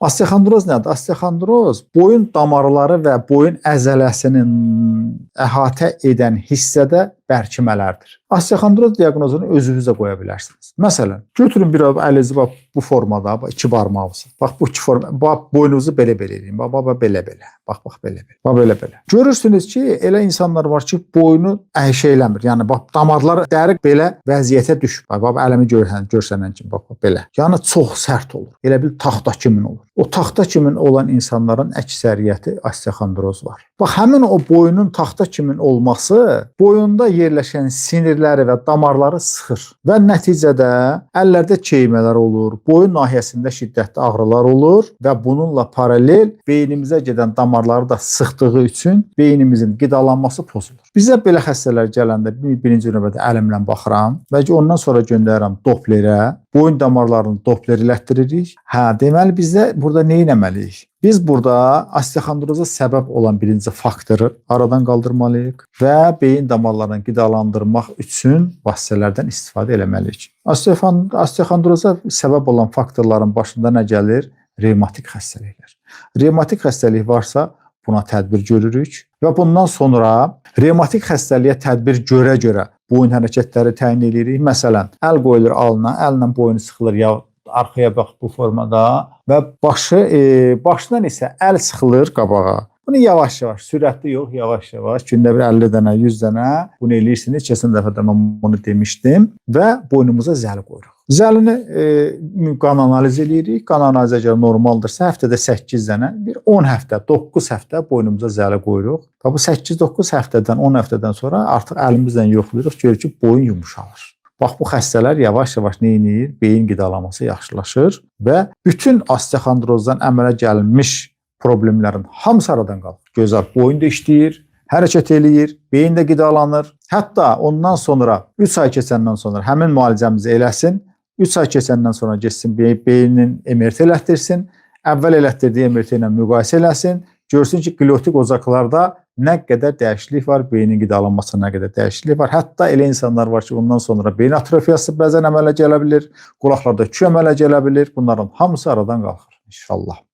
Osteoxondroz nədir? Osteoxondroz boyun damarları və boyun əzələsinin əhatə edən hissədə bərkimələrdir. Osteoxondroz diaqnozunu özünüz də qoya bilərsiniz. Məsələn, götürün bir əlinizi bu formada, iki barmağınızı. Bax bu iki forma, bax boynunuzu belə-belə eləyin. Bax belə-belə. Bax belə-belə. Bax belə-belə. Görürsünüz ki, elə insanlar var ki, boynu əyşə eləmir. Yəni bax damarlar dəriq belə vəziyyətə düşüb. Bax əlimi görsənən kimi bax belə. Yəni çox sərt olur. Elə bil taxta kimi olur. O taxta kimi olan insanların əksəriyyəti osteoxondroz var. Bax həmin o boynun taxta kimi olması boyunda yerləşən sinirləri və damarları sıxır və nəticədə əllərdə keymələr olur, boyun nahiyəsində şiddətli ağrılar olur və bununla paralel beynimizə gedən damarları da sıxdığı üçün beynimizin qidalanması pozulur. Bizə belə xəstələr gələndə birinci növbədə əlimlə baxıram və ondan sonra göndərirəm Dopplerə, boyun damarlarını Doppler elətdiririk. Deməli bizdə burada nə etməliyik? Biz burada osteoxondroza səbəb olan birinci faktoru aradan qaldırmalıyıq və beyin damarlarını qidalandırmaq üçün vasitələrdən istifadə etməliyik. Osteoxondroza səbəb olan faktorların başında nə gəlir? Revmatik xəstəliklər. Revmatik xəstəlik varsa buna tədbir görürük və bundan sonra revmatik xəstəliyə tədbir görə-görə boyun hərəkətləri təyin edirik. Məsələn, əl qoyulur alına, əllə boynu sıxılır ya arxaya bax bu formada və başdan isə əl sıxılır qabağa. Bunu yavaş-yavaş, sürətli yox, yavaş-yavaş, gündə bir 50 dənə, 100 dənə bunu eləyirsiniz. Keçən dəfə də mən bunu demişdim və boynumuza zəli qoyuruq. Zəlini qan analiz edirik. Qan analizə görə normaldırsa həftədə 8 dənə, bir 10 həftə, 9 həftə boynumuza zəli qoyuruq. Bu 8-9 həftədən, 10 həftədən sonra artıq əlimizlə yoxlayırıq, görürük ki, boyun yumuşalır. Bax, bu xəstələr yavaş-yavaş nə edir? Beyin qidalaması yaxşılaşır və bütün osteoxondrozdan əmələ gəlmiş problemlərin hamısı aradan qalır. Gözəl boyun da işləyir, hərəkət eləyir, beyin də qidalanır. Hətta ondan sonra 3 ay keçəndən sonra həmin müalicəmizi eləsin, 3 ay keçəndən sonra getsin beynin MRT elətdirsin, əvvəl elətdirdiyi MRT ilə müqayisə eləsin, görsün ki, gliotik ocaqlarda nə qədər dəyişiklik var, beynin qidalanmasına nə qədər dəyişiklik var. Hətta elə insanlar var ki, ondan sonra beyin atrofiyası bəzən əmələ gələ bilir, qulaqlarda küy əmələ gələ bilir. Bunların hamısı aradan qalxır inşallah.